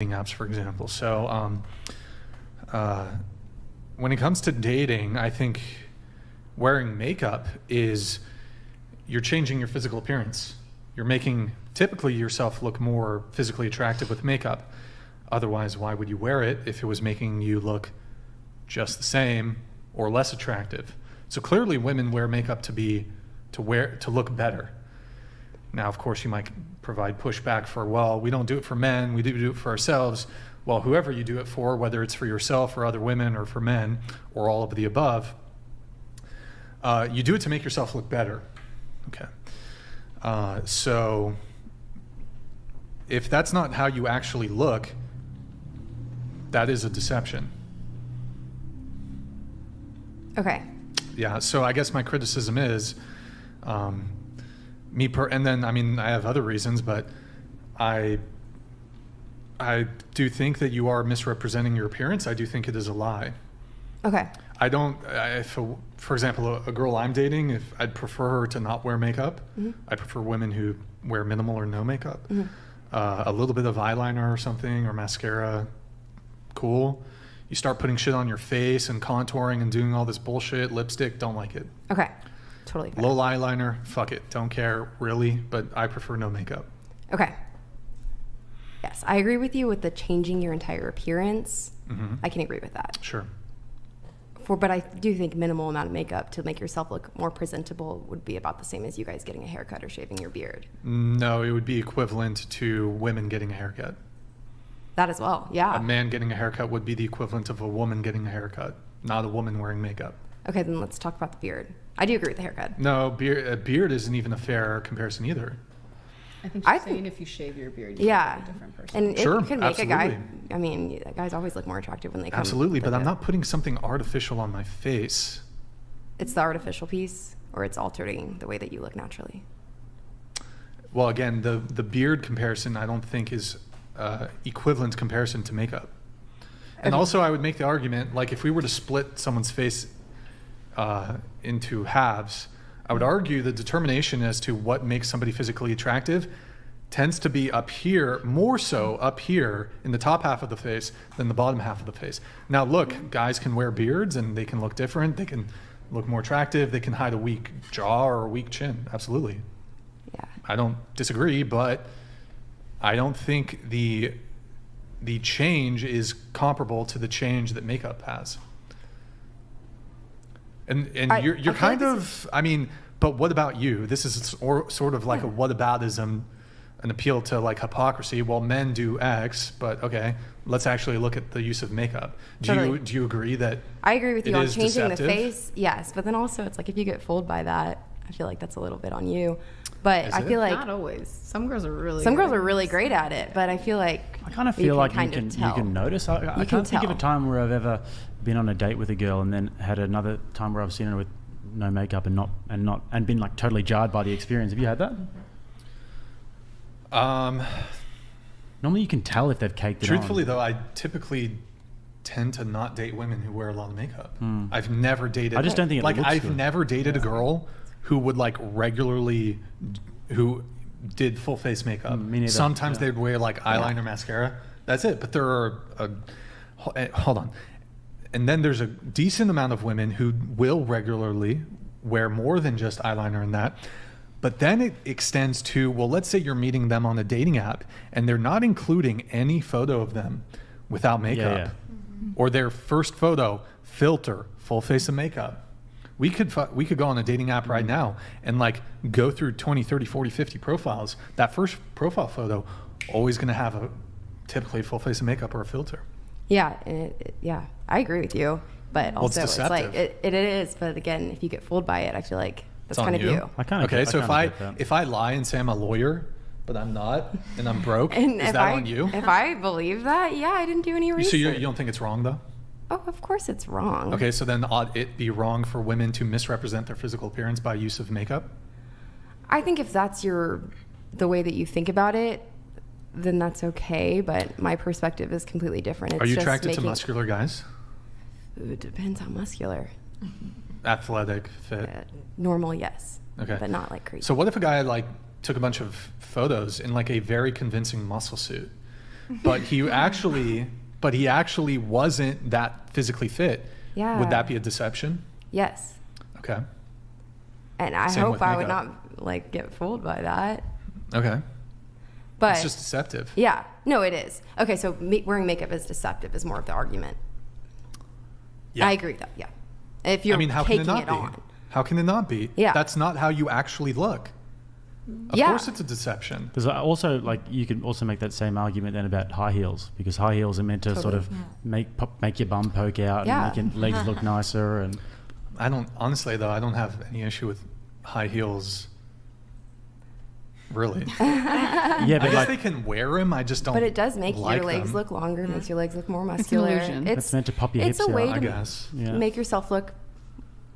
apps, for example. So when it comes to dating, I think wearing makeup is you're changing your physical appearance. You're making typically yourself look more physically attractive with makeup. Otherwise, why would you wear it if it was making you look just the same or less attractive? So clearly women wear makeup to look better. Now, of course, you might provide pushback for, well, we don't do it for men, we do it for ourselves. Well, whoever you do it for, whether it's for yourself or other women or for men or all of the above, you do it to make yourself look better. Okay. So if that's not how you actually look, that is a deception. Okay. Yeah, so I guess my criticism is, and then, I mean, I have other reasons, but I do think that you are misrepresenting your appearance. I do think it is a lie. Okay. For example, a girl I'm dating, if I'd prefer her to not wear makeup. Mm-hmm. I prefer women who wear minimal or no makeup. Mm-hmm. A little bit of eyeliner or something, or mascara, cool. You start putting shit on your face and contouring and doing all this bullshit, lipstick, don't like it. Okay. Totally fair. Low eyeliner, fuck it, don't care really, but I prefer no makeup. Okay. Yes, I agree with you with the changing your entire appearance. Mm-hmm. I can agree with that. Sure. But I do think minimal amount of makeup to make yourself look more presentable would be about the same as you guys getting a haircut or shaving your beard. No, it would be equivalent to women getting a haircut. That as well, yeah. A man getting a haircut would be the equivalent of a woman getting a haircut, not a woman wearing makeup. Okay, then let's talk about the beard. I do agree with the haircut. No, beard isn't even a fair comparison either. I think she's saying if you shave your beard, you look like a different person. And sure, it could make absolutely. a guy, I mean, guys always look more attractive when they come. Absolutely, but I'm not putting something artificial on my face. It's the artificial piece, or it's altering the way that you look naturally? Well, again, the beard comparison I don't think is equivalent comparison to makeup. And also I would make the argument, like if we were to split someone's face into halves, I would argue the determination as to what makes somebody physically attractive tends to be up here, more so up here in the top half of the face than the bottom half of the face. Now look, guys can wear beards and they can look different, they can look more attractive, they can hide a weak jaw or a weak chin, absolutely. Yeah. I don't disagree, but I don't think the change is comparable to the change that makeup has. And you're kind of, I mean, but what about you? This is sort of like a whataboutism, an appeal to like hypocrisy. Well, men do X, but okay, let's actually look at the use of makeup. Do you agree that I agree with you on changing deceptive? the face, yes, but then also it's like if you get fooled by that, I feel like that's a little bit on you. But I feel like not always. Some girls are really great at it, but I feel like I kind of feel like you can notice. I can't think of a time where I've ever been on a date with a girl and then had another time where I've seen her with no makeup and been like totally jarred by the experience. Have you had that? Normally you can tell if they've caked it truthfully on. though, I typily tend to not date women who wear a lot of makeup. I've never dated. I just don't think it looks I've good. never dated a girl who would like regularly, who did full face makeup. Me neither. Sometimes they'd wear like eyeliner, mascara. That's it. But there are, hold on. And then there's a decent amount of women who will regularly wear more than just eyeliner and that. But then it extends to, well, let's say you're meeting them on a dating app and they're not including any photo of them without makeup. Or their first photo, filter, full face of makeup. We could go on a dating app right now and like go through 20, 30, 40, 50 profiles. That first profile photo always going to have a typically full face of makeup or a filter. Yeah, I agree with you, but also it's it's like deceptive. it is. But again, if you get fooled by it, I feel like that's It's on kind of you. Okay, so if I lie and say I'm a lawyer, but I'm not, and I'm broke, And is if that on you? If I believe that, yeah, I didn't do any research. So you don't think it's wrong though? Oh, of course it's wrong. Okay, so then ought it be wrong for women to misrepresent their physical appearance by use of makeup? I think if that's the way that you think about it, then that's okay. But my perspective is completely different. It's Are you just attracted to muscular guys? It depends how muscular. Athletic, fit. Normal, yes. Okay. But not like crazy. So what if a guy like took a bunch of photos in like a very convincing muscle suit, but he actually wasn't that physically fit. Yeah. Would that be a deception? Yes. Okay. And I Same hope with I would makeup. not like get fooled by that. Okay. But It's just deceptive. yeah, no, it is. Okay, so wearing makeup is deceptive is more of the argument. Yeah. I agree with that. Yeah. If you're how taking can it not it be? on. How can it not be? Yeah. That's not how you actually look. Of Yeah. course it's a deception. Because also, like, you can also make that same argument then about high heels, because high heels are meant to sort of make your bum poke out Yeah. and make your legs look nicer. And I don't have any issue with high heels. Really. yeah, I but guess like, they can wear them. I just don't. But it does make like your legs them. look longer, makes your legs look more It's an muscular. illusion. it's meant to pop your It's hips a way out. I to guess. Yeah. make yourself look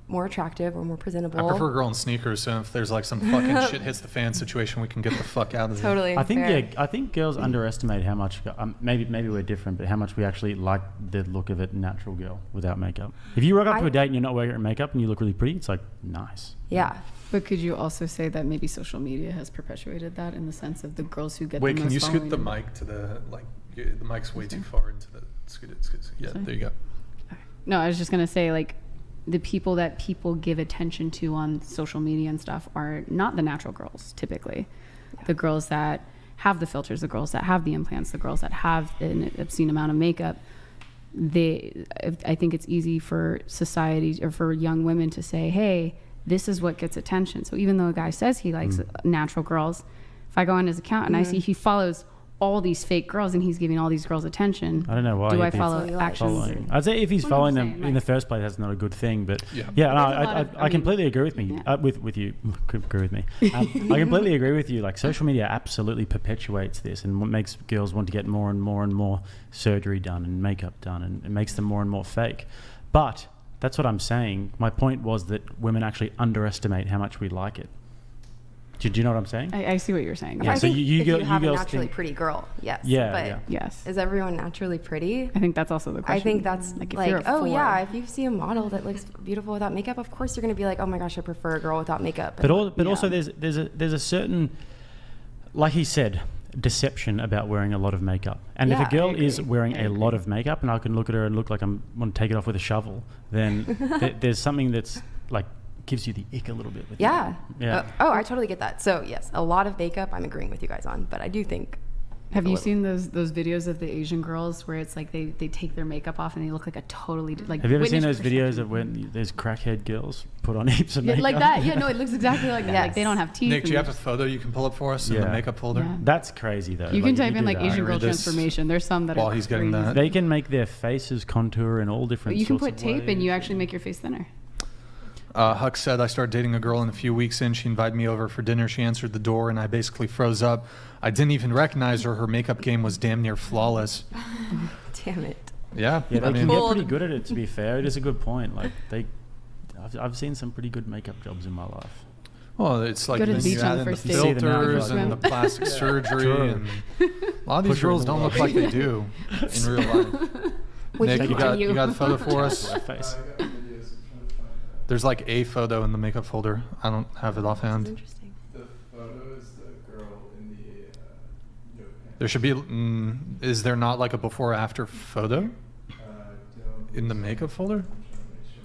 more attractive or more presentable. I prefer a girl in sneakers, so if there's like some fucking shit hits the fan situation, we can get the fuck out of there. Totally. I think fair. I think girls underestimate how much maybe we're different, but how much we actually like the look of a natural girl without makeup. If you rock up to a date and you're not wearing makeup and you look really pretty, it's like nice. Yeah. But could you also say that maybe social media has perpetuated that in the sense of the girls who get Wait, the can most you scoot following the and- mic to the the mic's way too far into the scoot it. Yeah, there you go. No, I was just gonna say, like, the people that people give attention to on social media and stuff are not the natural girls typically. Yeah. The girls that have the filters, the girls that have the implants, the girls that have an obscene amount of makeup. I think it's easy for society or for young women to say, hey, this is what gets attention. So even though a guy says he likes natural girls, if I go on his account and I see he follows all these fake girls and he's giving all these girls attention, I don't know why. do I he'd be follow following? I'd say if he's following them in the like, first place, that's not a good thing. But Yeah. I completely agree with me. With you, agree with me. I completely agree with you. Like, social media absolutely perpetuates this, and what makes girls want to get more and more and more surgery done and makeup done, and it makes them more and more fake. But that's what I'm saying. My point was that women actually underestimate how much we like it. Do you know what I'm saying? I see what you're saying. Yeah, I so think you if you have a girls naturally think- pretty girl, yes. Yeah, but yeah. Yes. is everyone naturally pretty? I think that's also the question. I think that's like, if like, you're a oh four- yeah, if you see a model that looks beautiful without makeup, of course you're going to be like, oh my gosh, I prefer a girl without makeup. But also there's a certain, like he said, deception about wearing a lot of makeup. And if Yeah, a girl I agree. is wearing a lot of makeup and I can look at her and look like I want to take it off with a shovel, then there's something that's like gives you the ick a little bit. With yeah. that. Yeah. I totally get that. So yes, a lot of makeup I'm agreeing with you guys on, but I do think. Have a you little. seen those videos of the Asian girls where it's like they take their makeup off and they look like a totally like. Have you ever seen witness those videos protection. of when there's crackhead girls put on heaps of Yeah, makeup? like that? Yeah, no, it looks exactly like that. Yes. Like they don't have teeth. Nick, do you and- have a photo you can pull up for us in the Yeah. makeup folder? Yeah. That's crazy though. You can Like, type in do like that. Asian girl Read this transformation. There's some that while are he's getting crazy. that. They can make their faces contour in all different You can sorts put of tape and ways. you actually make your face thinner. Huck said, I started dating a girl and a few weeks in, she invited me over for dinner. She answered the door and I basically froze up. I didn't even recognize her. Her makeup game was damn near flawless. Damn it. Yeah. Yeah, they I can mean, get pretty good at it, to be fair. It is a good point. Like I've seen some pretty good makeup jobs in my life. well, it's like Go to the then you beach on add the in the first date. See them out, filters like- and the plastic surgery. True. And a lot of these Push her in girls the don't water. look like they do in real life. Would Nick, you got a photo for us? My face. There's like a photo in the makeup folder. I don't have it That's offhand. interesting. The photo is the girl in the yoga There should be, is there not like a before after photo in the makeup folder? I'm trying to make sure.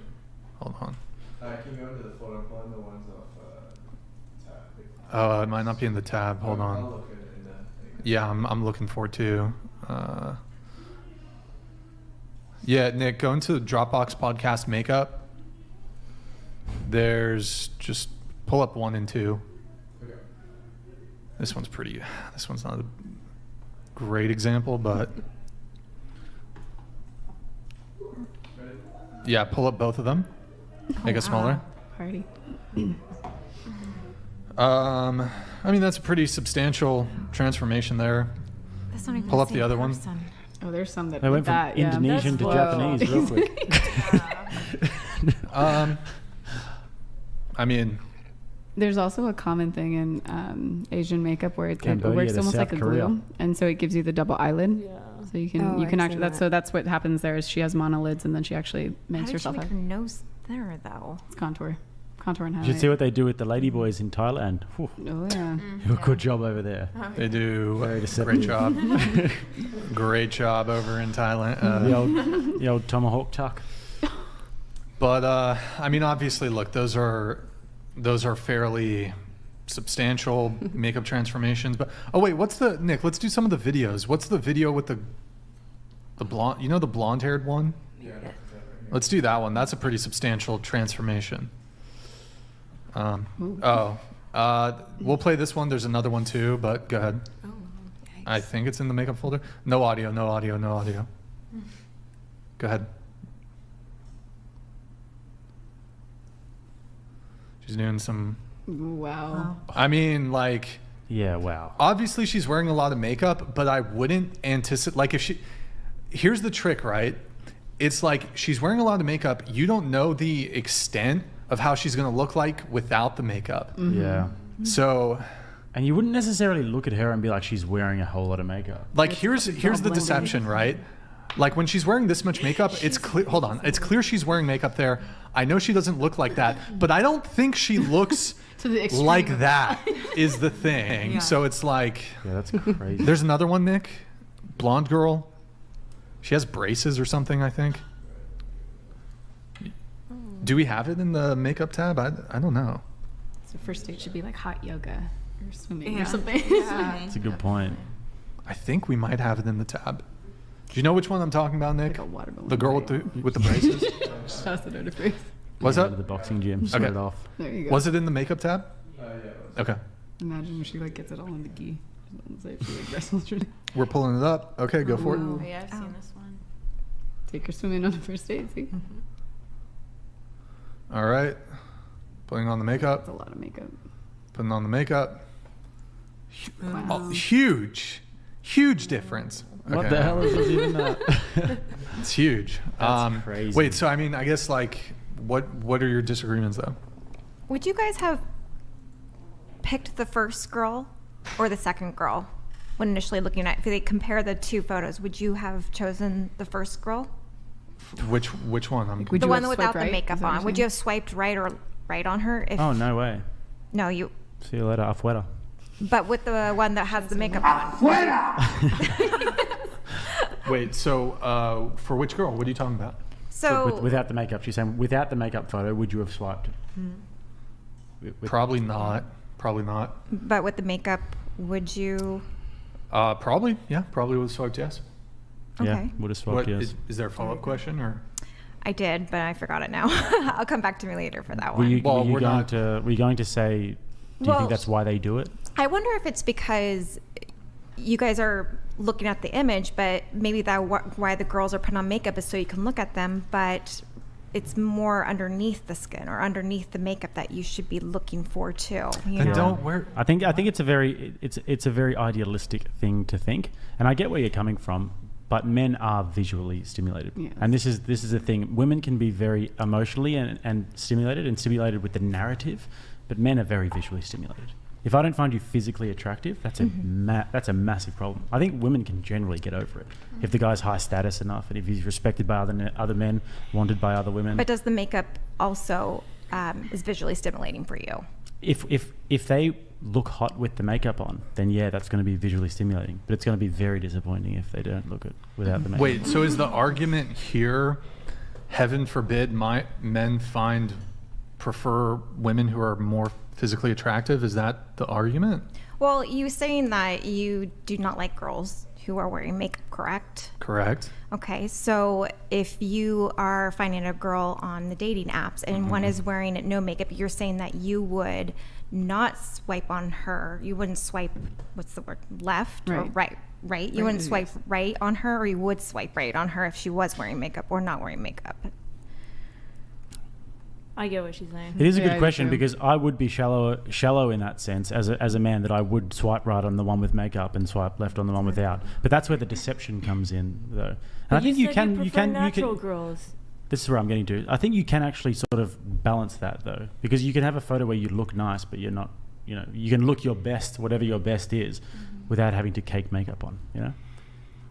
Hold on. Can you go to the photo? I'm pulling the ones off tab. Oh, it might not be in the tab. Hold I'll on. look at it in the thing. Yeah, I'm looking for it too. Yeah, Nick, go into Dropbox podcast makeup. There's just pull up 1 and 2. Okay. This one's pretty. This one's not a great example, but Ready? yeah, pull up both of them. Make it smaller. Party. I mean, that's a pretty substantial transformation there. That's not even Pull the up the same other one. person. Oh, there's some that They went from that, yeah. Indonesian to That's Japanese real quick. I mean, There's also a common thing in Asian makeup where it Cambodia works to almost South like a Korea. glue, and so it gives you the double eyelid. Yeah. So you can Oh, I've actually seen that. that's what happens there is she has monolids and then she actually How makes did she herself make up. her nose thinner though? It's contour Contour and You highlight. should see what they do with the ladyboys in Thailand. Whew. Oh yeah. Do a good job over there. They do Very a deceptive. great job. Great job over in Thailand. The old tomahawk tuck. But I mean, obviously, look, those are fairly substantial makeup transformations. But oh wait, Nick? Let's do some of the videos. What's the video with the blonde? You know, the blonde-haired one. Yeah. Let's do that one. That's a pretty substantial transformation. We'll play this one. There's another one too, but go ahead. Oh, I think it's in the makeup folder. No audio. No audio. No audio. Go ahead. She's doing some. Wow. I mean, like, Yeah, wow. obviously she's wearing a lot of makeup, but I wouldn't anticipate, like, if she, here's the trick, right? It's like she's wearing a lot of makeup. You don't know the extent of how she's going to look like without the makeup. Yeah. So, And you wouldn't necessarily look at her and be like, she's wearing a whole lot of makeup. like, It's here's all the blended. deception, right? Like, when she's wearing this much makeup, it's clear. Hold on, it's clear she's wearing makeup there. I know she doesn't look like that, but I don't think she looks To the extreme. like that. Is the thing. Yeah. So it's like, Yeah, that's crazy. there's another one, Nick. Blonde girl. She has braces or something, I think. Do we have it in the makeup tab? I don't know. So first date should be like hot yoga or swimming Yeah. or something. That's a good point. I think we might have it in the tab. Do you know which one I'm talking about, Nick? Like a watermelon. The girl with the braces? Toss it out of face. Was Go that? to the boxing gym, sweat Okay. it off. There you go. Was it in the makeup tab? Yeah. Okay. Imagine when she like gets it all in the gi. It's like she like wrestles through. We're pulling it up. Okay, go for it. Oh, yeah, I've seen this one. Take her swimming on the first date. See, All right. Putting on the makeup. that's a lot of makeup. Putting on the makeup. Wow. Oh, huge difference. What Okay. the hell is this even that? It's huge. That's crazy. Wait, so I mean, I guess like, what are your disagreements though? Would you guys have picked the first girl or the second girl when initially looking at, if they compare the two photos, would you have chosen the first girl? Which one? Would The you one have without swiped the right? makeup Is that what on. you're Would saying? you have swiped right or right on her? If, Oh, no way. No, you, See you later, afuera. but with the one that has the makeup on. Wait, so for which girl? What are you talking about? So, Without the makeup, she's saying, without the makeup photo, would you have swiped? Probably not. Probably not. but with the makeup, would you? Probably, yeah. Probably would have swiped yes. Yeah, Okay. would have swiped yes. Is there a follow-up question or? I did, but I forgot it now. I'll come back to me later for that Were one. you, Well, were you we're going not- to say, do you Well- think that's why they do it? I wonder if it's because you guys are looking at the image, but maybe why the girls are putting on makeup is so you can look at them, but it's more underneath the skin or underneath the makeup that you should be looking for too. You And know? don't wear. I think it's a very idealistic thing to think, and I get where you're coming from. But men are visually stimulated, Yes. and this is the thing. Women can be very emotionally and stimulated with the narrative, but men are very visually stimulated. If I don't find you physically attractive, that's a massive problem. I think women can generally get over it if the guy's high status enough, and if he's respected by other men, wanted by other women. But does the makeup also is visually stimulating for you? If they look hot with the makeup on, then yeah, that's going to be visually stimulating. But it's going to be very disappointing if they don't look it without the makeup. Wait, so is the argument here, heaven forbid, men prefer women who are more physically attractive? Is that the argument? Well, you saying that you do not like girls who are wearing makeup, correct? Correct. Okay, so if you are finding a girl on the dating apps and one is wearing no makeup, you're saying that you would not swipe on her. You wouldn't swipe, what's the word, left or Right. right? You wouldn't swipe right on her, or you would swipe right on her if she was wearing makeup or not wearing makeup. I get what she's saying. It is a Yeah, I good do question too. because I would be shallow in that sense as a man, that I would swipe right on the one with makeup and swipe left on the one without. But that's where the deception comes in, though. And I think you can natural girls. This is where I'm getting to. I think you can actually sort of balance that, though, because you can have a photo where you look nice, but you're not. You can look your best, whatever your best is, without having to cake makeup on.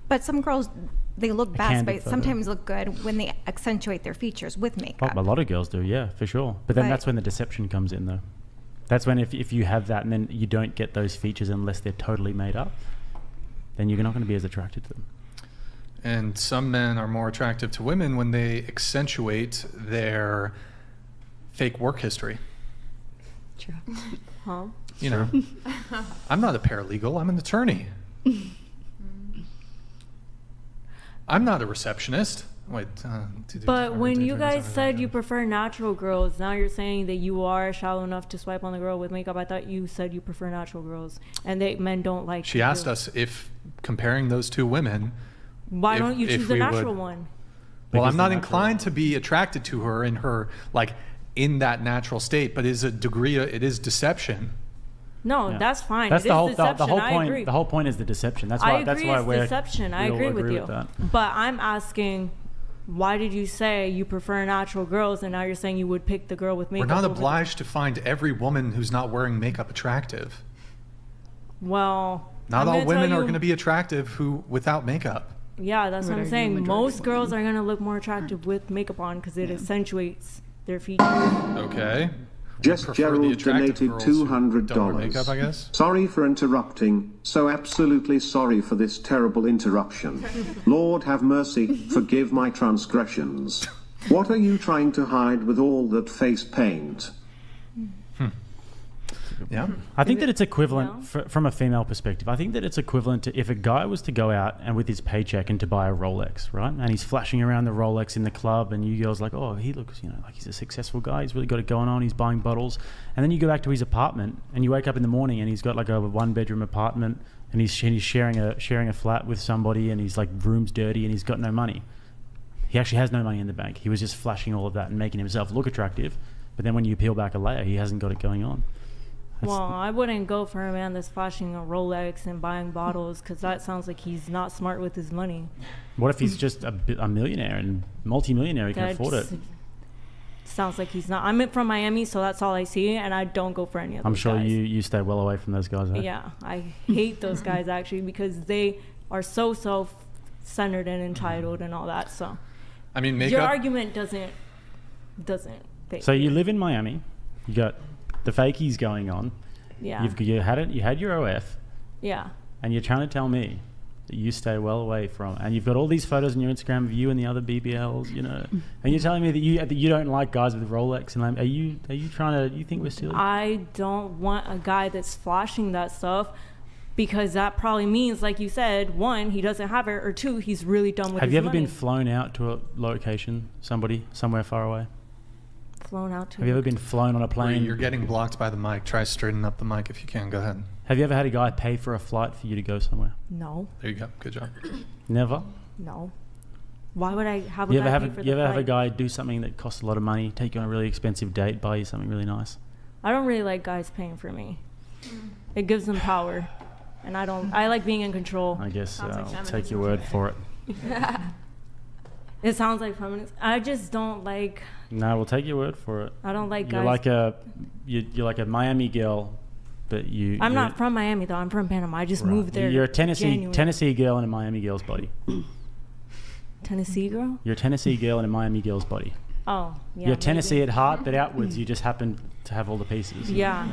But some girls, they look A best, candid but photo. sometimes look good when they accentuate their features with Oh, makeup. a lot of girls do, yeah, for sure. But then But- that's when the deception comes in, though. That's when if you have that and then you don't get those features unless they're totally made up, then you're not going to be as attracted to them. And some men are more attractive to women when they accentuate their fake work history. True. Huh? You know, I'm not a paralegal, I'm an attorney. I'm not a receptionist. Wait, But when you guys said you prefer natural girls, now you're saying that you are shallow enough to swipe on the girl with makeup. I thought you said you prefer natural girls and that men don't like. She asked us if comparing those two women, Why if- don't you if choose the we would- natural one? well, Because I'm the not natural inclined one. to be attracted to her in her, like, in that natural state, but is a degree, it is deception. No, Yeah. that's fine. That's It the is whole deception. the whole I point. agree. The whole point is the deception. That's I why. agree That's why it's we're deception. I we all agree with you. that. But I'm asking, why did you say you prefer natural girls, and now you're saying you would pick the girl with We're makeup? not over the- obliged to find every woman who's not wearing makeup attractive. Well, Not I'm all gonna tell women are you- going to be attractive who without makeup. Yeah, that's Would what I'm argue saying. majority Most of girls women. are gonna look more attractive with makeup on because it accentuates their features. Okay. Jess Prefer the Gerald attractive donated girls who $200. don't wear makeup, I guess. Sorry for interrupting. So absolutely sorry for this terrible interruption. Lord have mercy, forgive my transgressions. What are you trying to hide with all that face paint? Yeah. I think that it's equivalent No. from a female perspective. I think that it's equivalent to if a guy was to go out and with his paycheck and to buy a Rolex, right? And he's flashing around the Rolex in the club, and you girls like, oh, he looks, like he's a successful guy. He's really got it going on. He's buying bottles, and then you go back to his apartment, and you wake up in the morning, and he's got like a 1-bedroom apartment, and he's sharing a flat with somebody, and he's like room's dirty, and he's got no money. He actually has no money in the bank. He was just flashing all of that and making himself look attractive, but then when you peel back a layer, he hasn't got it going on. That's- Well, I wouldn't go for a man that's flashing a Rolex and buying bottles because that sounds like he's not smart with his money. What if he's just a millionaire and multi-millionaire? He can That afford it. just sounds like he's not. I'm from Miami, so that's all I see, and I don't go for any of those I'm sure guys. you stay well away from those guys. Eh? Yeah, I hate those guys actually because they are so self-centered and entitled and all that. So I mean, your makeup. argument doesn't fit. So you live in Miami. You got the fakies going on. Yeah. You had your OF, Yeah. and you're trying to tell me that you stay well away from. And you've got all these photos on your Instagram of you and the other BBLs, and you're telling me that you don't like guys with Rolex. And are you trying to? You think we're silly? I don't want a guy that's flashing that stuff because that probably means, like you said, one, he doesn't have it, or two, he's really dumb with Have his you ever money. been flown out to a location, somewhere far away? Flown out to? Have you ever been flown on a plane? You're getting blocked by the mic. Try straightening up the mic if you can. Go ahead. Have you ever had a guy pay for a flight for you to go somewhere? No, There you go. Good job. Never. no. Why would I have a You guy ever pay have for you the ever have a flight? guy do something that costs a lot of money, take you on a really expensive date, buy you something really nice? I don't really like guys paying for me. It gives them power, and I don't. I like being in control. I guess Sounds like I'll take your word for it. It sounds like feminist. I just don't like. No, we'll take your word for it. I don't like You're guys. you're like a Miami girl, but I'm you're- not from Miami though. I'm from Panama. I just right. moved there. You're a January. Tennessee girl in a Miami girl's body. Tennessee girl. You're a Tennessee girl in a Miami girl's body. Oh, yeah. You're Tennessee maybe. at heart, but outwards you just happen to have all the pieces. Yeah.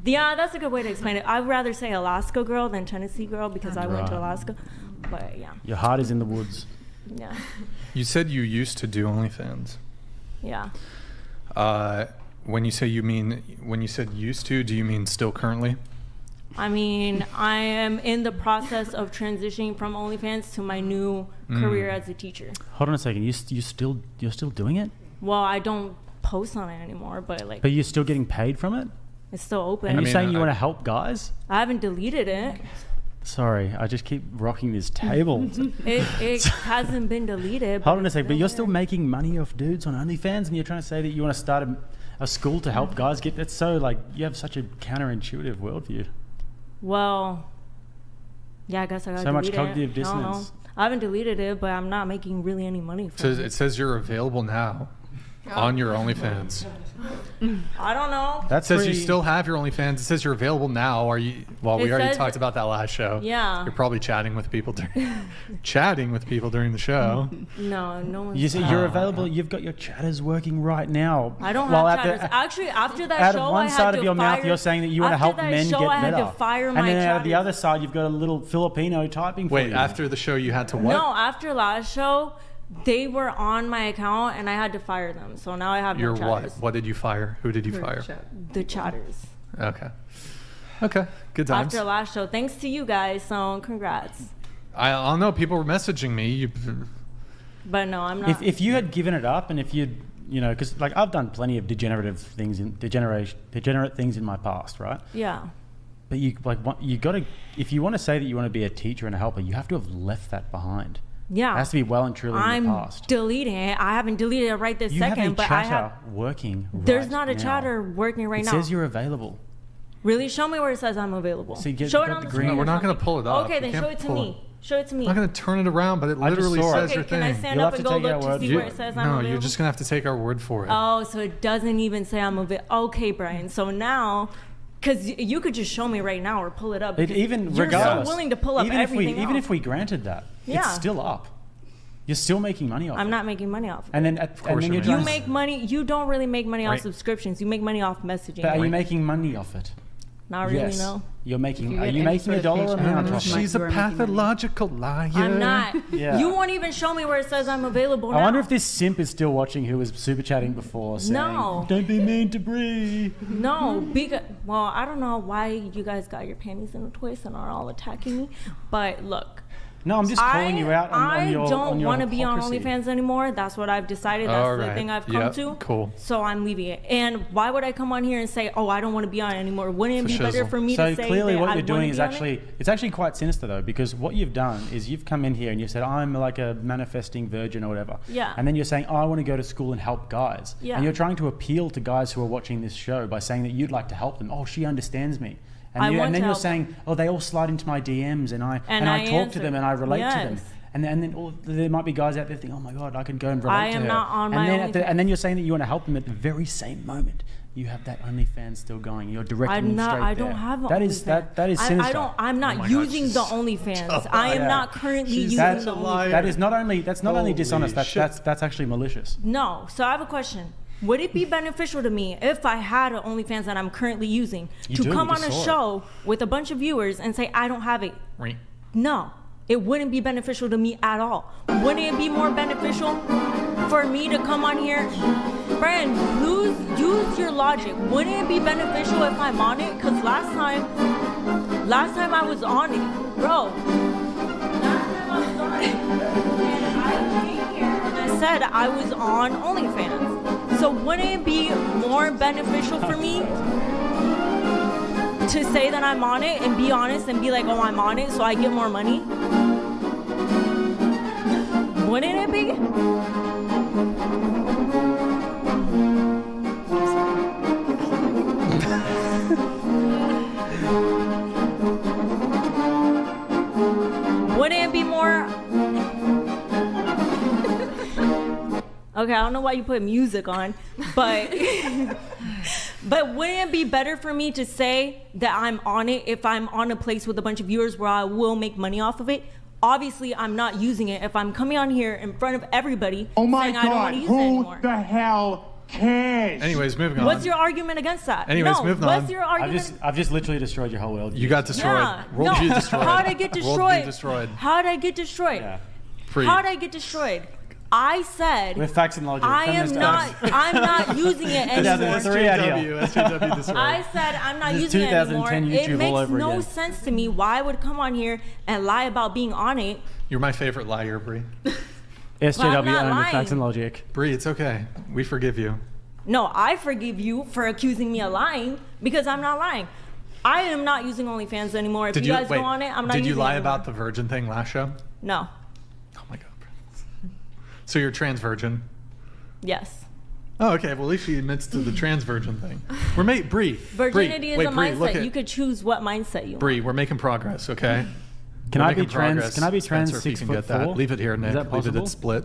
Yeah, that's a good way to explain it. I'd rather say Alaska girl than Tennessee girl because I went to Right. Alaska. But yeah. Your heart is in the woods. Yeah. You said you used to do OnlyFans. Yeah. When you said used to, do you mean still currently? I mean, I am in the process of transitioning from OnlyFans to my new career as a teacher. Hold on a second. You're still doing it, Well, I don't post on it anymore, but like but you're still getting paid from it. it's still open. And I you're mean, saying you I- want to help guys? I haven't deleted it. Sorry, I just keep rocking this table. It hasn't been deleted. Hold on a second, but it's you're still still there. making money off dudes on OnlyFans, and you're trying to say that you want to start a school to help guys get. That's so like you have such a counterintuitive worldview. Well, yeah, I guess I got So much delete cognitive it. I don't know. dissonance. I haven't deleted it, but I'm not making really any money from it. It says you're available now. on your OnlyFans? I don't know. That says you still have your OnlyFans. It says you're available now. Are you? Well, we already talked about that last show. Yeah. You're probably chatting with people during the show. No one's. You say you're available. You've got your chatters working right now. I don't have chatters. Actually, after that out show, of one I had side to of your fire, mouth, you're saying that you want to help men get better. I had to fire my and then out of the chatters. other side, you've got a little Filipino typing for you. Wait, after the show, you had to what? No, after last show, they were on my account and I had to fire them. So now I have Your no chatters. what? What did you fire? Who did you fire? The chatters. Okay. Good times. After last show, thanks to you guys. So congrats. I don't know. People were messaging me. But no, I'm not. If you had given it up, and if you'd, because like I've done plenty of degenerate things in my past, right? Yeah. But you got to, if you want to say that you want to be a teacher and a helper, you have to have left that behind. Yeah. It has to be well and truly in the past. I'm deleting it. I haven't deleted it right this second, but I have. You have a chatter working right There's not a now. chatter working right now. It says you're available. Really? Show me where it says I'm available. So show it on the screen. No, we're not going to pull it up. Okay, then show it to me. Show it to me. I'm not going to turn it around, but it I just literally saw it. says your Can thing. I stand up and go look to see where it says I'm available? No, you're just going to have to take our word for it. Oh, so it doesn't even say I'm available. Okay, Brian. So now, because you could just show me right now or pull it up. Even you're regardless, so willing to pull up everything even else. if we granted that, Yeah. it's still up. You're still making money off it. I'm not making money off it. And then, you're You make money. You don't really make money off subscriptions. You make money off messaging. But are you making money off it? Not really, Yes. no. You're making. If Are you you get any making sort a of dollar paycheck, amount you off might it? She's a You are making money. pathological liar. I'm not. Yeah. You won't even show me where it says I'm available now. I wonder if this simp is still watching who was super chatting before saying, No. "Don't be mean to Bree." No, because I don't know why you guys got your panties in a twist and are all attacking me. But look, No, I'm just calling you out on your I don't want to be on OnlyFans anymore. That's what I've decided. That's All the right. thing I've come Yep, to. cool. So I'm leaving it. And why would I come on here and say, "Oh, I don't want to be on it anymore"? Wouldn't it be better shizzle. for me So to say clearly, that what I you're doing wanna is be on it? it's actually quite sinister though, because what you've done is you've come in here and you said, "I'm like a manifesting virgin" or whatever. Yeah. And then you're saying, "Oh, I want to go to school and help guys." Yeah. And you're trying to appeal to guys who are watching this show by saying that you'd like to help them. Oh, she understands me. I And, want then to you're help saying, "Oh, they all slide into my DMs and I And I talk to answer. them and I relate to them." Yes. And then there might be guys out there thinking, "Oh my God, I can go and relate I to am her." not on and my then OnlyFans. and then you're saying that you want to help them at the very same moment. You have that OnlyFans still going. You're directing them straight I don't there. have an That is OnlyFans. that is I sinister. don't. I'm not my God, using she's the so OnlyFans. I am Yeah. not currently She's using such the a liar. OnlyFans. That's not only Holy dishonest. shit. That's actually malicious. No. So I have a question. Would it be beneficial to me if I had an OnlyFans that I'm currently using to do, come we on a just saw it. show with a bunch of viewers and say I don't have it? Right. No. It wouldn't be beneficial to me at all. Wouldn't it be more beneficial for me to come on here? Brian, use your logic. Wouldn't it be beneficial if I'm on it? Because last time I was on it, bro. Last time I was on it, and I came here and I said I was on OnlyFans. So wouldn't it be more beneficial for me to say that I'm on it and be honest and be like, "Oh, I'm on it," so I get more money? Wouldn't it be? Wouldn't it be more? Okay, I don't know why you put music on, but but wouldn't it be better for me to say that I'm on it if I'm on a place with a bunch of viewers where I will make money off of it? Obviously, I'm not using it if I'm coming on here in front of everybody saying I don't want to use it anymore. the hell cares? Anyways, moving on. What's your argument against that? Anyways, no, moving what's on. your argument? I've just literally destroyed your whole world. You got destroyed. Yeah, World view destroyed. How'd I get World destroyed? view destroyed. How'd I get destroyed? Yeah. Free. How'd I get destroyed? I said With facts and logic. I am feminist not. facts. I'm not using it anymore. 2003 out here. SJW destroyed. I said I'm not This is using it anymore. 2010 It YouTube all makes over no again. sense to me why I would come on here and lie about being on it. You're my favorite liar, Bree. SJW not only lying. facts and logic. Bree, it's okay. We forgive you. No, I forgive you for accusing me of lying because I'm not lying. I am not using OnlyFans anymore. If you guys go on it, I'm not Did using you lie it about anymore. the virgin thing last show? No. Oh my God. So you're trans virgin? Yes. Oh, okay. Well, at least she admits to the trans virgin thing. Bree. Virginity Bree, is a Bree, look mindset. at- You could choose what mindset you want. Bree, we're making progress, okay? Can We're I be making trans? progress. Can I be trans Spencer, if you 6 can foot get that. four? Leave it here, Nick. Is that Leave it possible? at split.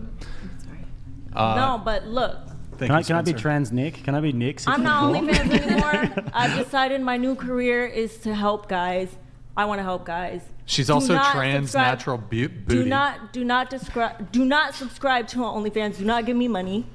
No, but look, Thank Can I you, be Spencer. trans Nick? Can I be Nick? I'm not OnlyFans anymore. I've decided my new career is to help guys. I want to help guys. She's Do also not trans subscribe- natural booty. Do not subscribe to OnlyFans. Do not give me money.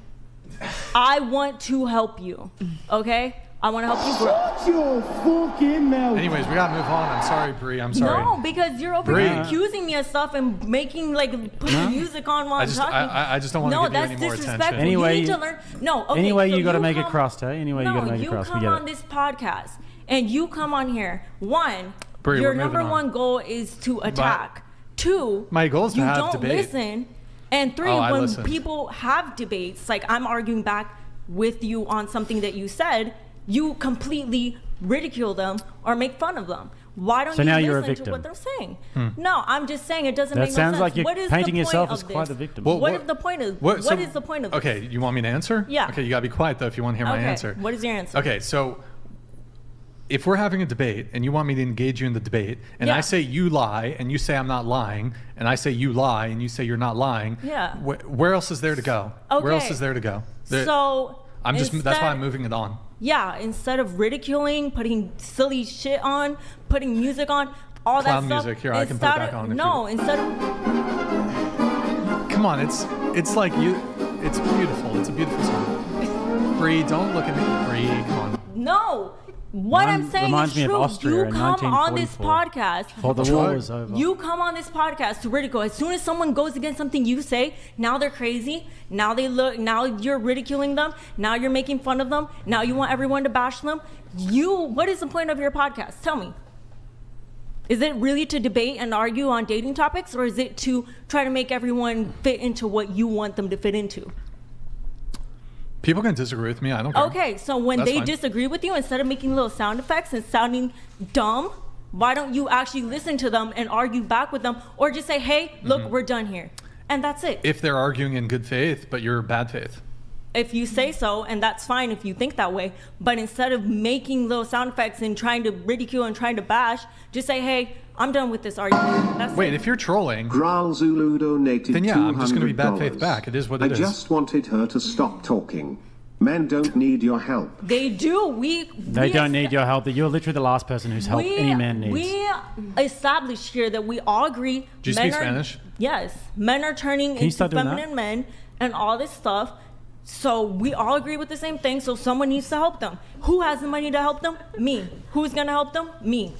I want to help you. Okay? I want to help you grow. Shut your fucking mouth. Anyways, we gotta move on. I'm sorry, Bree. I'm sorry. No, because you're over Bree. here accusing me of stuff and making putting music on while I'm talking. I just don't want to give you any more disrespectful. attention. Anyway, you need to learn. No, okay. Anyway, so you got to make it come- crust, hey? Anyway, you got to make it crust. We You get come on it. this podcast and you come on here. One, Bree, your we're moving number on. one goal is to attack. Two, My goal is to you have don't debate. listen. And three, Oh, I when listened. people have debates, like I'm arguing back with you on something that you said, you completely ridicule them or make fun of them. Why don't So you now listen you're a to victim. what they're saying? No, I'm just saying it doesn't That make no sounds sense. like you're What is painting the point yourself of as quite this? a victim. Well, What is the point of what what so- is the point of this? Okay, you want me to answer? Yeah. Okay, you gotta be quiet though if you want to hear my Okay, answer. what is your answer? Okay, so if we're having a debate and you want me to engage you in the debate, and Yeah. I say you lie and you say I'm not lying, and I say you lie and you say you're not lying, Yeah. where else is there to go? Where else Okay. is there to go? There- So that's why instead- I'm moving it on. Yeah, instead of ridiculing, putting silly shit on, putting music on, all Clown that stuff. music. Here, I can put it instead back of- on if No, you- instead of Come on, it's like you. It's beautiful. It's a beautiful song. Bree, don't look at me. Bree, come on. no. What I'm saying reminds is me of true. Austria You in come on this 1944. podcast. Before the war was over. You come on this podcast to ridicule. As soon as someone goes against something you say, now they're crazy. Now they look. Now you're ridiculing them. Now you're making fun of them. Now you want everyone to bash them. What is the point of your podcast? Tell me. Is it really to debate and argue on dating topics, or is it to try to make everyone fit into what you want them to fit into? People can disagree with me. I don't care. Okay, so when That's they fine. disagree with you, instead of making little sound effects and sounding dumb, why don't you actually listen to them and argue back with them, or just say, hey, look, we're done here. And that's it. If they're arguing in good faith, but you're bad faith. If you say so, and that's fine if you think that way, but instead of making little sound effects and trying to ridicule and trying to bash, just say, hey, I'm done with this argument. That's Wait, it. if you're trolling, Graal Zulu donated Then yeah, I'm just gonna be bad $200. faith back. It is what I it is. just wanted her to stop talking. Men don't need your help. They do. They don't need your help. You're literally the last person whose help any man needs. We established here that we all agree. Do you speak Spanish? Yes, men are turning Can you into start doing that? feminine men and all this stuff. So we all agree with the same thing. So someone needs to help them. Who has the money to help them? Me. Who's gonna help them? Me.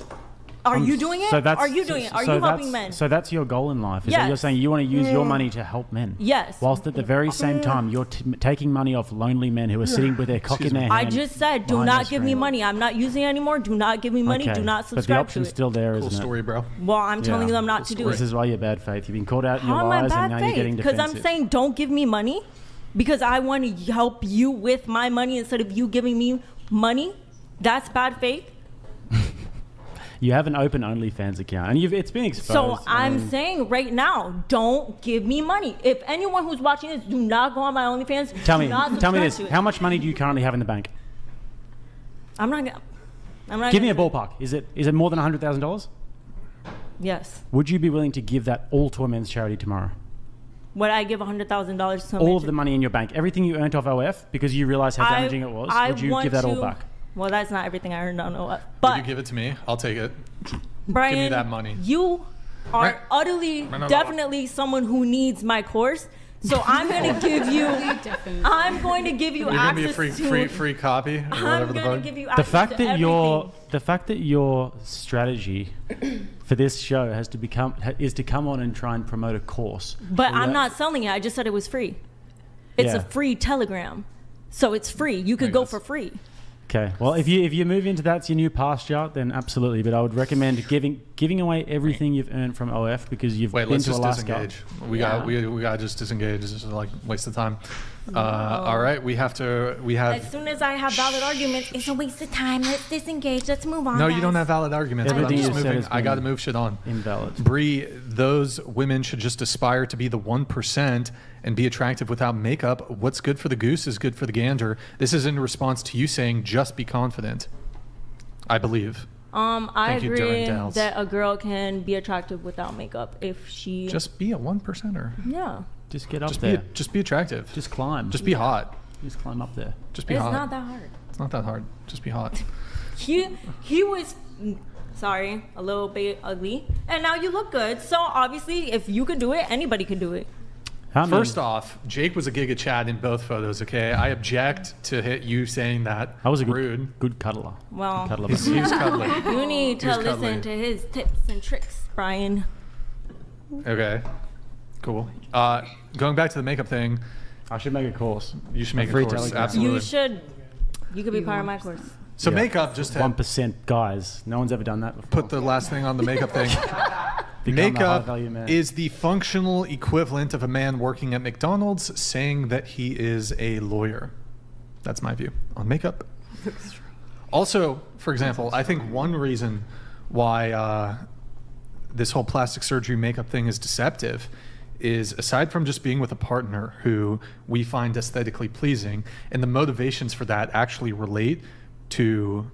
Are you doing it? Are you doing it? Are you helping men? So that's your goal in life. Is that you're Yes. saying you want to use your money to help men. Yes. Whilst at the very same time, you're taking money off lonely men who are sitting with their cock in their hand. I just said, do behind not their give me screen. money. I'm not using it anymore. Do not give me money. Okay, Do not But the subscribe to option's it. still there, Cool isn't story, it? bro. Well, I'm telling them not to do This it. is why you're bad faith. You've been called out in How your am I lies, and bad now you're getting faith? Because defensive. I'm saying don't give me money because I want to help you with my money instead of you giving me money. That's bad faith. You have an open OnlyFans account, and it's been exposed. So I I'm mean, saying right now, don't give me money. If anyone who's watching this, do not go on my OnlyFans. Tell Do me not this. subscribe to it. How much money do you currently have in the bank? I'm not gonna. Give me a ballpark. Is it more than $100,000? Yes. Would you be willing to give that all to a men's charity tomorrow? Would I give $100,000 to All of the money in your bank, everything you earned off OF, because you realized how damaging it was. Would you give that all back? Well, that's not everything I earned on OF. Would But you give it to me? I'll take it. Brian, Give me that money. You are Right. utterly, No. definitely someone who needs my course. So I'm going to give you. I'm going to give you You're gonna be a access free copy, or I'm whatever the going to fuck. give you The access fact to that everything. your strategy for this show is to come on and try and promote a course. But Well, I'm that- not selling it. I just said it was free. It's Yeah. a free Telegram, so it's free. You could I go guess. for free. Okay. Well, if you move into that's your new pasture, then absolutely. But I would recommend giving away everything you've earned from OF because you've Wait, been let's to just Alaska. disengage. We Yeah. got we got to just disengage. This is like waste of time. All right, we have. As soon as I have valid arguments, it's a waste of time. Let's disengage. Let's move on. No, you guys. don't have valid arguments. But I'm Everything just you said moving. has I got to been move shit on. Invalid. Bree, those women should just aspire to be the 1% and be attractive without makeup. What's good for the goose is good for the gander. This is in response to you saying just be confident. I believe. I Thank you, agree Darren that a girl can be attractive without makeup if she. Just be a 1%er. Yeah. Just get up Just there. be attractive. Just climb. Just be hot. You just climb up there. Just be It's hot. not that hard. It's not that hard. Just be hot. He was, sorry, a little bit ugly, and now you look good. So obviously, if you can do it, anybody can do it. First off, Jake was a Giga Chad in both photos, okay? I object to you saying that. I was a rude. good cuddler. Well, Good cuddler. He was cuddly. You need He was to listen cuddly. to his tips and tricks, Brian. Okay. Cool. Going back to the makeup thing, I should make a course. you should make a free course. Telegram. Absolutely. You should. You could be part of my course. So Yeah. makeup, just to 1% guys. No one's ever done that before. put the last thing on the makeup thing. Become a Makeup high-value man. is the functional equivalent of a man working at McDonald's saying that he is a lawyer. That's my view on makeup. Also, for example, I think one reason why this whole plastic surgery makeup thing is deceptive is, aside from just being with a partner who we find aesthetically pleasing, and the motivations for that actually relate to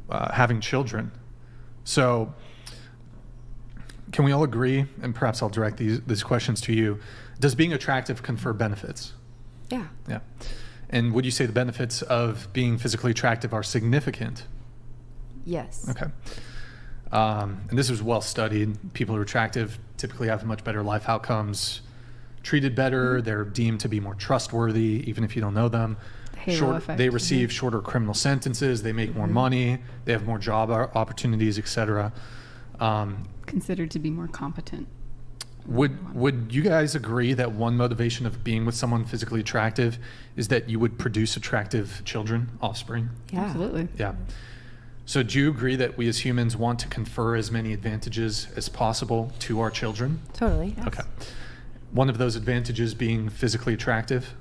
having children. So can we all agree, and perhaps I'll direct these questions to you, does being attractive confer benefits? Yeah. Yeah. And would you say the benefits of being physically attractive are significant? Yes. Okay. And this was well studied. People who are attractive typically have much better life outcomes, treated better, they're deemed to be more trustworthy, even if you don't know them. Halo effect. They receive shorter criminal sentences, they make more money, they have more job opportunities, etc. Considered to be more competent. Would you guys agree that one motivation of being with someone physically attractive is that you would produce attractive children, offspring? Yeah. Absolutely. Yeah. So do you agree that we as humans want to confer as many advantages as possible to our children? Totally. Yes. Okay. One of those advantages being physically attractive?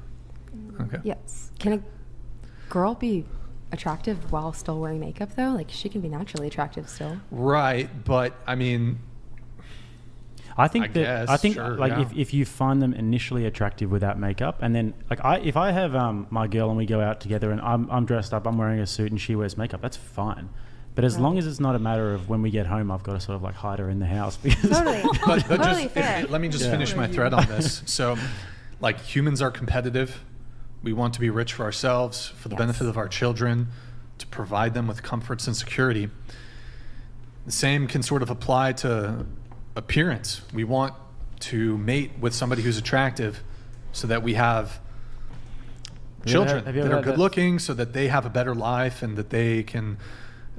Okay. Yes. Can a girl be attractive while still wearing makeup though? Like she can be naturally attractive still. Right, but I mean, I think sure, like yeah. if you find them initially attractive without makeup, and then like if I have my girl and we go out together and I'm dressed up, I'm wearing a suit and she wears makeup, that's fine. But as long as it's not a matter of when we get home, I've got to sort of like hide her in the house because Totally. but Totally just fair. let me just Yeah. finish my thread on this. So, like, humans are competitive. We want to be rich for ourselves, for the Yes. benefit of our children, to provide them with comforts and security. The same can sort of apply to appearance. We want to mate with somebody who's attractive so that we have children have you that ever are had that- good looking, so that they have a better life and that they can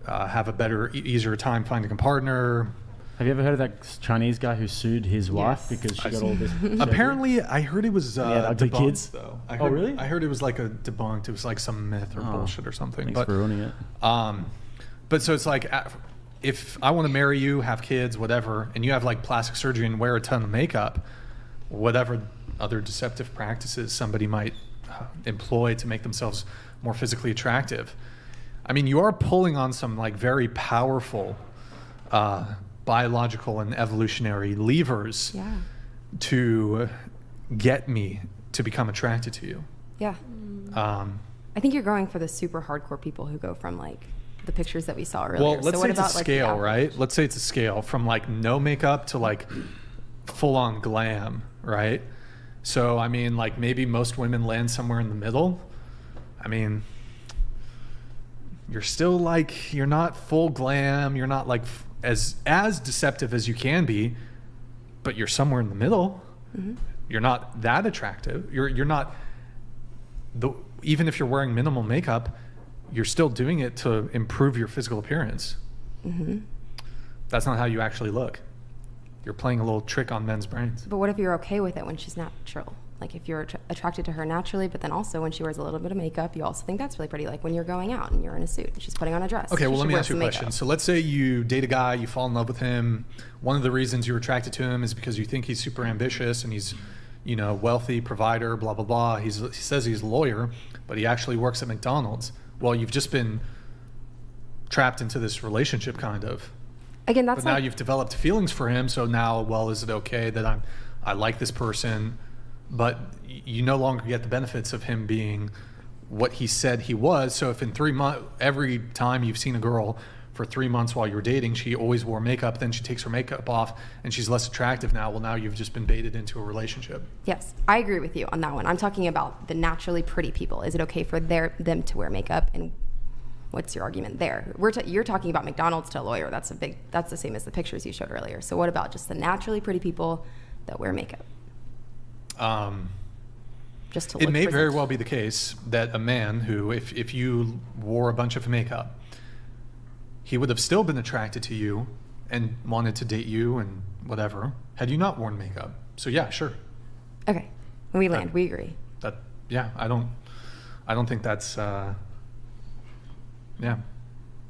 have a better, easier time finding a partner. Have you ever heard of that Chinese guy who sued his wife Yes. because she got all this? Apparently, I heard it was had ugly debunked, kids? though. Oh, really? I heard it was like a debunked. It was like some myth or bullshit or something. Thanks But for ruining it. but so it's like, if I want to marry you, have kids, whatever, and you have like plastic surgery and wear a ton of makeup, whatever other deceptive practices somebody might employ to make themselves more physically attractive, I mean, you are pulling on some like very powerful biological and evolutionary levers Yeah. to get me to become attracted to you. Yeah. I think you're going for the super hardcore people who go from like the pictures that we saw earlier. Well, let's so say what it's a about, like, the scale, average? right? Let's say it's a scale from like no makeup to like full on glam, right? So, I mean, like maybe most women land somewhere in the middle. I mean, you're still like, you're not full glam. You're not like as deceptive as you can be, but you're somewhere in the middle. Mm-hmm. You're not that attractive. You're not, even if you're wearing minimal makeup, you're still doing it to improve your physical appearance. Mm-hmm. That's not how you actually look. You're playing a little trick on men's brains. But what if you're okay with it when she's natural? Like if you're attracted to her naturally, but then also when she wears a little bit of makeup, you also think that's really pretty. Like when you're going out and you're in a suit and she's putting on a dress. Okay, she well, let should me wear ask you a some question. makeup. So let's say you date a guy, you fall in love with him. One of the reasons you're attracted to him is because you think he's super ambitious and he's, you know, wealthy, provider, blah, blah, blah. He says he's a lawyer, but he actually works at McDonald's. Well, you've just been trapped into this relationship, kind of. Again, that's But now like, you've developed feelings for him, so now, well, is it okay that I like this person, but you no longer get the benefits of him being what he said he was? So if in 3 months, every time you've seen a girl for 3 months while you were dating, she always wore makeup, then she takes her makeup off and she's less attractive now. Well, now you've just been baited into a relationship. Yes, I agree with you on that one. I'm talking about the naturally pretty people. Is it okay for them to wear makeup? And what's your argument there? You're talking about McDonald's to a lawyer. That's the same as the pictures you showed earlier. So what about just the naturally pretty people that wear makeup? Just to look it may very presentable. well be the case that a man who, if you wore a bunch of makeup, he would have still been attracted to you and wanted to date you and whatever had you not worn makeup. So yeah, sure. Okay, when we land, we agree. I don't think that's yeah.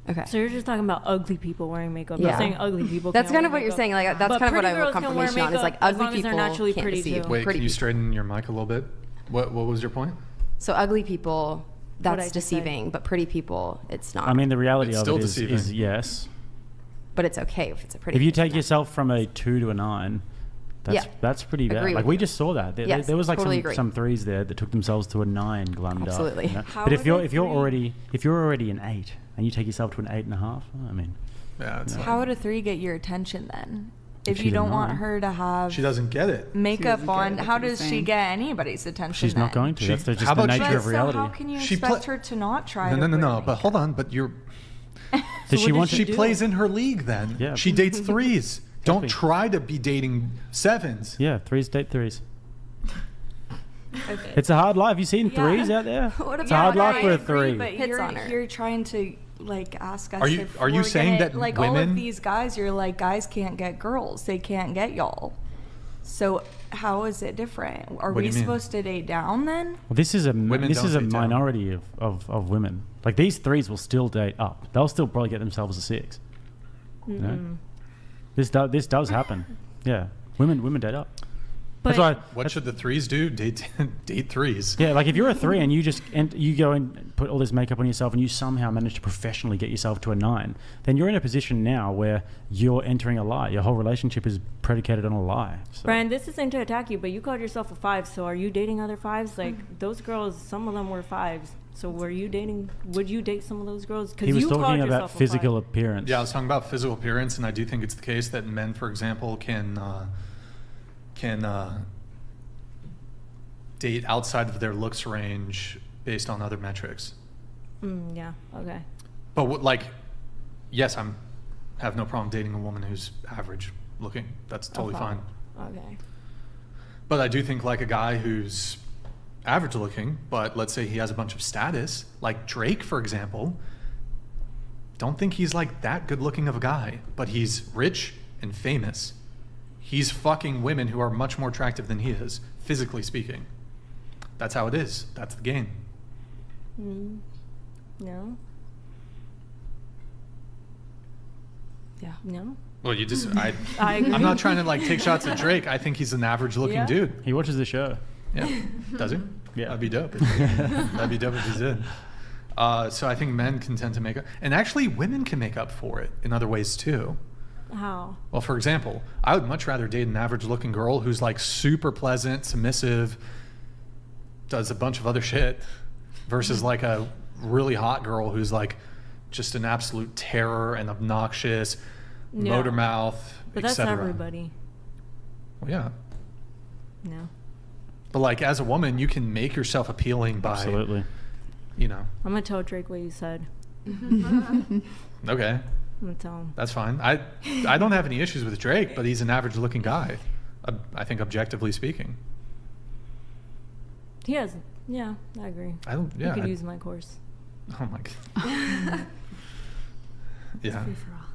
Okay. So you're just talking about ugly people wearing makeup. Yeah. Not saying ugly people. That's can't kind of wear what you're makeup. saying. Like that's But kind of what pretty I want girls can wear confirmation on. Is like makeup as long ugly as they're people naturally can't pretty, deceive too. Wait, pretty can you people. straighten your mic a little bit? What was your point? So ugly people, What'd I that's just say? deceiving, but pretty people, it's not. I mean, the reality It's of still it deceiving. is yes. but it's okay if it's a pretty. If you person. take yourself from a 2 to a 9, that's pretty bad. Agree Like with we you. just saw that. Yes, There was like totally agree. some 3s there that took themselves to a 9 glummed Absolutely. up. You know? How But are if you're they if you're already an 8 and you take yourself to an 8.5, I mean, Yeah, it's How would a 3 get your attention then? If If you she's a don't want 9. her to have she doesn't get it. makeup doesn't get on, it, that's how what he's does she saying. get anybody's attention? she's not then? going to. She- That's just how the about she- nature But of so reality. how can you She expect pla- her to not try? No, to wear but makeup? hold on. But you're. Does she want She to? plays in her league then. Yeah. She dates 3s. Don't Exactly. try to be dating 7s. Yeah, 3s date 3s. Okay. It's a hard life. You seen Yeah. 3s out there? What It's a about hard life I for a agree, 3. But Hits on her. you're trying to like ask us. Are you- if are you we're saying gonna- that like all women- of these guys? You're like guys can't get girls. They can't get y'all. So how is it different? Are What do we you mean? supposed to date down then? Well, this is a Women this don't is a date down. minority of women. Like these 3s will still date up. They'll still probably get themselves a 6. You know? This does happen. Yeah, women date up. But That's why. What should the 3s do? Date 3s. Yeah, like if you're a 3 and you go and put all this makeup on yourself and you somehow manage to professionally get yourself to a 9, then you're in a position now where you're entering a lie. Your whole relationship is predicated on a lie. So. Brian, this isn't to attack you, but you called yourself a 5. So are you dating other 5s? Like those girls, some of them were 5s. So would you date some of those girls? He was you called talking about yourself a physical 5. appearance. Yeah, I was talking about physical appearance, and I do think it's the case that men, for example, can date outside of their looks range based on other metrics. Yeah. Okay. But yes, have no problem dating a woman who's average looking. That's totally Okay. fine. Okay. But I do think like a guy who's average looking, but let's say he has a bunch of status, like Drake, for example, don't think he's like that good looking of a guy, but he's rich and famous. He's fucking women who are much more attractive than he is, physically speaking. That's how it is. That's the game. No. Yeah. No. Well, you just, I agree. I'm not trying to like take shots at Drake. I think he's an average looking Yeah. dude. He watches the show. Yeah. Does he? Yeah. That'd be dope. That'd be dope if he did. So I think men can tend to make up, and actually women can make up for it in other ways too. How? Well, for example, I would much rather date an average looking girl who's like super pleasant, submissive, does a bunch of other shit, versus like a really hot girl who's like just an absolute terror and obnoxious, Yeah. motor mouth, But that's etc. everybody. Well, yeah. No. But like as a woman, you can make yourself appealing by, Absolutely. you know, I'm gonna tell Drake what you said. okay, I'm gonna tell him. that's fine. I don't have any issues with Drake, but he's an average looking guy, I think objectively speaking. He has. Yeah, I agree. I don't, You yeah. could use my course. Oh my God. Yeah. Free for all.